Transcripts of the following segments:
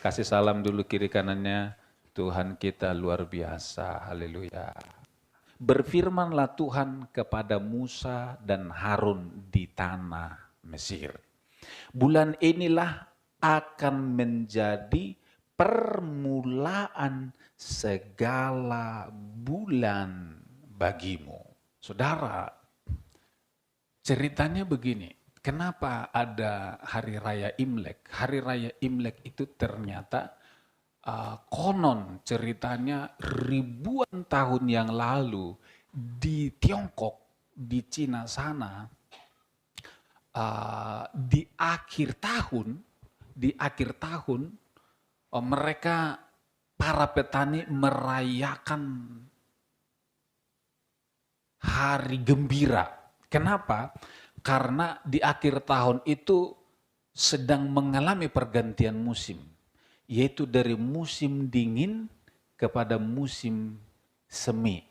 Kasih salam dulu kiri kanannya. Tuhan kita luar biasa. Haleluya. Berfirmanlah Tuhan kepada Musa dan Harun di tanah Mesir. Bulan inilah akan menjadi permulaan segala bulan bagimu. Saudara, ceritanya begini. Kenapa ada Hari Raya Imlek? Hari Raya Imlek itu ternyata konon ceritanya ribuan tahun yang lalu di Tiongkok, di Cina sana, di akhir tahun mereka para petani merayakan hari gembira. Kenapa? Karena di akhir tahun itu sedang mengalami pergantian musim, yaitu dari musim dingin kepada musim semi.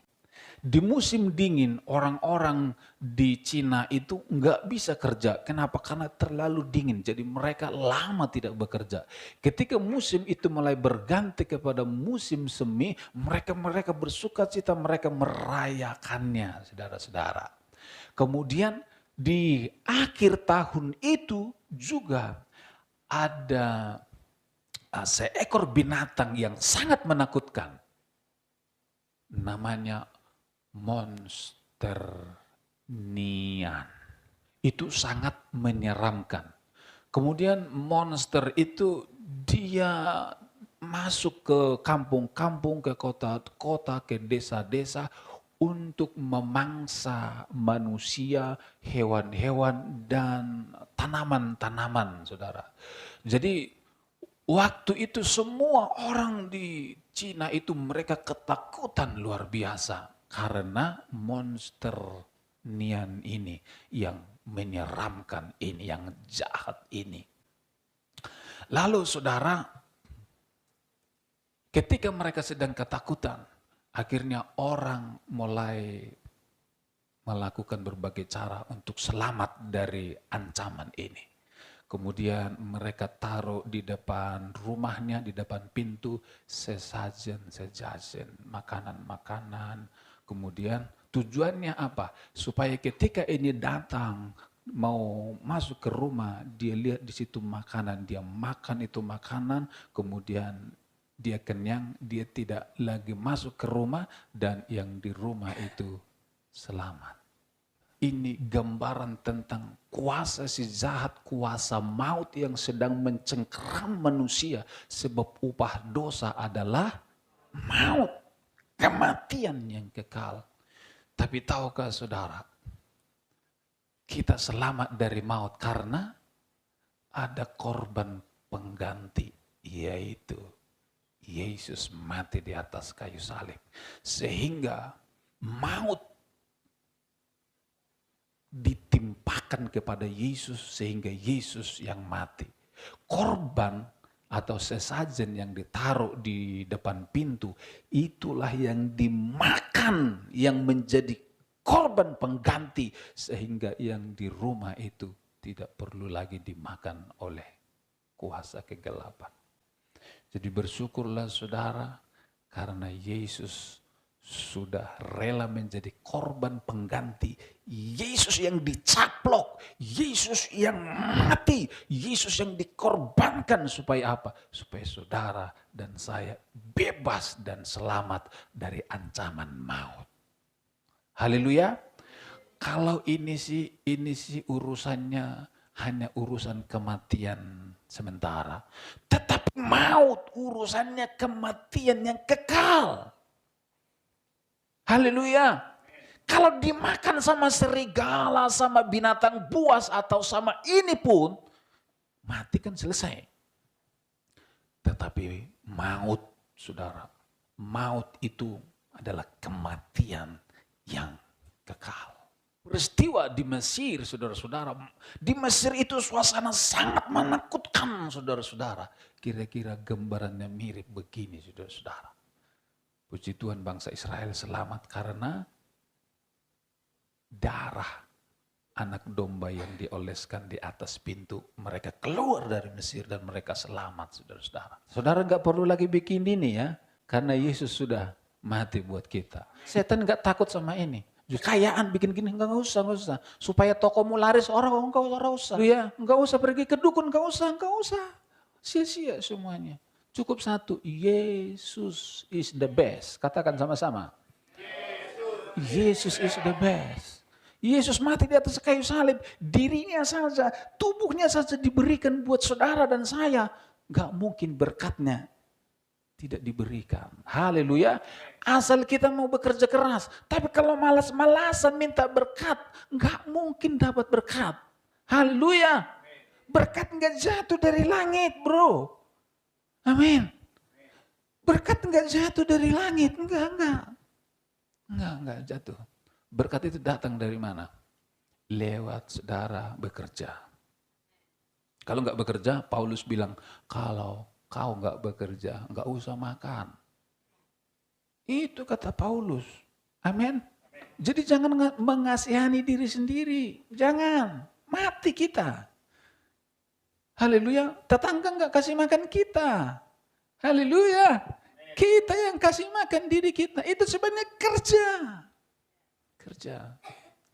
Di musim dingin orang-orang di Cina itu nggak bisa kerja. Kenapa? Karena terlalu dingin. Jadi mereka lama tidak bekerja. Ketika musim itu mulai berganti kepada musim semi, mereka bersukacita, mereka merayakannya, saudara-saudara. Kemudian di akhir tahun itu juga ada seekor binatang yang sangat menakutkan. Namanya monster nian. Itu sangat menyeramkan. Kemudian monster itu dia masuk ke kampung-kampung, ke kota-kota, ke desa-desa untuk memangsa manusia, hewan-hewan, dan tanaman-tanaman, saudara. Jadi waktu itu semua orang di Cina itu mereka ketakutan luar biasa. Karena monster nian ini yang menyeramkan ini, yang jahat ini. Lalu saudara, ketika mereka sedang ketakutan, akhirnya orang mulai melakukan berbagai cara untuk selamat dari ancaman ini. Kemudian mereka taruh di depan rumahnya, di depan pintu, sesajen, makanan-makanan. Kemudian tujuannya apa? Supaya ketika ini datang, mau masuk ke rumah, dia lihat di situ makanan, dia makan itu makanan, kemudian dia kenyang, dia tidak lagi masuk ke rumah, dan yang di rumah itu selamat. Ini gambaran tentang kuasa si jahat, kuasa maut yang sedang mencengkeram manusia. Sebab upah dosa adalah maut, kematian yang kekal. Tapi tahukah saudara, kita selamat dari maut karena ada korban pengganti, yaitu Yesus mati di atas kayu salib. Sehingga maut ditimpakan kepada Yesus sehingga Yesus yang mati. Korban atau sesajen yang ditaruh di depan pintu, itulah yang dimakan, yang menjadi korban pengganti, sehingga yang di rumah itu tidak perlu lagi dimakan oleh kuasa kegelapan. Jadi bersyukurlah saudara, karena Yesus sudah rela menjadi korban pengganti. Yesus yang dicaplok, Yesus yang mati, Yesus yang dikorbankan supaya apa? Supaya saudara dan saya bebas dan selamat dari ancaman maut. Haleluya. Kalau ini sih urusannya hanya urusan kematian sementara. Tetapi maut urusannya kematian yang kekal. Haleluya. Kalau dimakan sama serigala, sama binatang buas, atau sama ini pun, mati kan selesai. Tetapi maut, saudara, maut itu adalah kematian yang kekal. Peristiwa di Mesir, saudara-saudara, di Mesir itu suasana sangat menakutkan, saudara-saudara. Kira-kira gambarannya mirip begini, saudara-saudara. Puji Tuhan bangsa Israel selamat karena darah anak domba yang dioleskan di atas pintu. Mereka keluar dari Mesir dan mereka selamat, saudara-saudara. Saudara nggak perlu lagi bikin ini ya, karena Yesus sudah mati buat kita. Setan nggak takut sama ini. Kekayaan bikin gini, nggak usah. Supaya tokomu laris, orang nggak usah. Ya, nggak usah pergi ke dukun, nggak usah. Sia-sia semuanya. Cukup satu, Yesus is the best. Katakan sama-sama. Yesus is the best. Yesus mati di atas kayu salib, dirinya saja, tubuhnya saja diberikan buat saudara dan saya. Gak mungkin berkatnya tidak diberikan. Haleluya. Asal kita mau bekerja keras. Tapi kalau malas-malasan minta berkat, gak mungkin dapat berkat. Haleluya. Berkat gak jatuh dari langit, bro. Amin. Berkat gak jatuh dari langit. Enggak jatuh. Berkat itu datang dari mana? Lewat saudara bekerja. Kalau nggak bekerja, Paulus bilang, kalau kau nggak bekerja, nggak usah makan. Itu kata Paulus. Amin. Jadi jangan mengasihani diri sendiri. Jangan. Mati kita. Haleluya. Tetangga nggak kasih makan kita. Haleluya. Kita yang kasih makan diri kita. Itu sebenarnya kerja.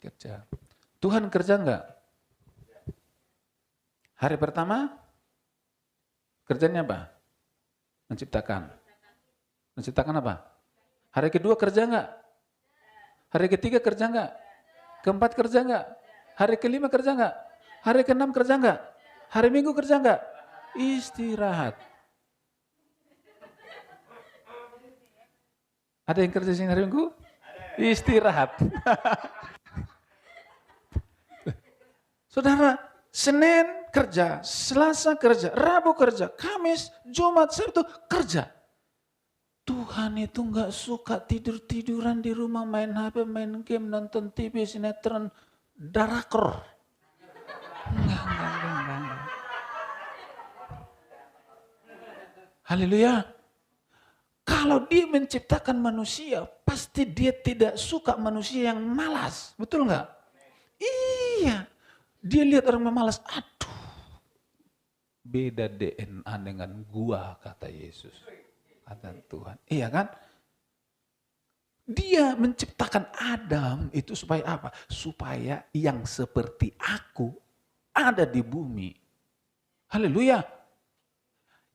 Kerja. Tuhan kerja enggak? Hari pertama kerjanya apa? Menciptakan apa? Hari kedua kerja enggak? Hari ketiga kerja enggak? Keempat kerja enggak? Hari kelima kerja enggak? Hari keenam kerja enggak? Hari Minggu kerja enggak? Istirahat. Ada yang kerja sini hari Minggu? Istirahat. Saudara, Senin kerja, Selasa kerja, Rabu kerja, Kamis, Jumat, Sabtu kerja. Tuhan itu nggak suka tidur-tiduran di rumah, main HP, main game, nonton TV, sinetron, drakor. Enggak. Haleluya. Kalau dia menciptakan manusia, pasti dia tidak suka manusia yang malas. Betul nggak? Iya. Dia lihat orang malas, aduh. Beda DNA dengan gua, kata Yesus. Kata Tuhan. Iya kan? Dia menciptakan Adam itu supaya apa? Supaya yang seperti aku ada di bumi. Haleluya.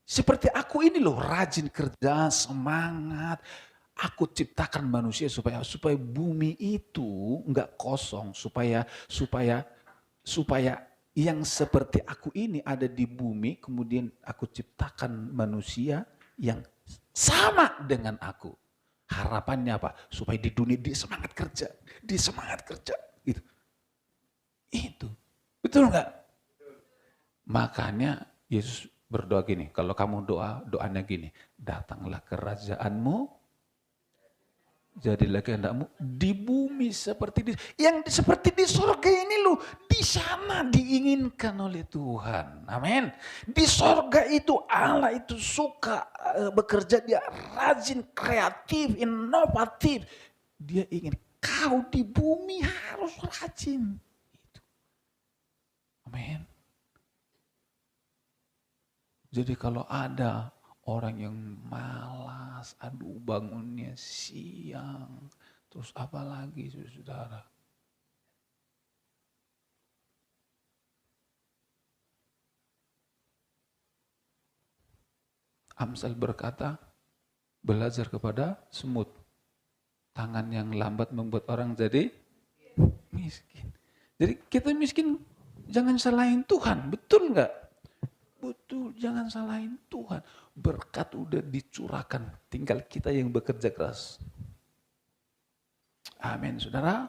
Seperti aku ini loh, rajin kerja, semangat. Aku ciptakan manusia supaya bumi itu enggak kosong, supaya yang seperti aku ini ada di bumi, kemudian aku ciptakan manusia yang sama dengan aku. Harapannya apa? Supaya di dunia dia semangat kerja, gitu. Itu. Betul enggak? Makanya Yesus berdoa gini, kalau kamu doanya gini, datanglah kerajaanmu, jadilah kehendakmu di bumi seperti seperti di surga ini loh, di sana diinginkan oleh Tuhan. Amin. Di surga itu Allah itu suka bekerja, dia rajin, kreatif, inovatif. Dia ingin kau di bumi harus rajin. Itu. Amin. Jadi kalau ada orang yang malas, aduh bangunnya siang, terus apa lagi saudara? Amsal berkata, belajar kepada semut. Tangan yang lambat membuat orang jadi miskin. Jadi kita miskin, jangan salahin Tuhan, betul enggak? Betul, jangan salahin Tuhan. Berkat udah dicurahkan, tinggal kita yang bekerja keras. Amin, saudara.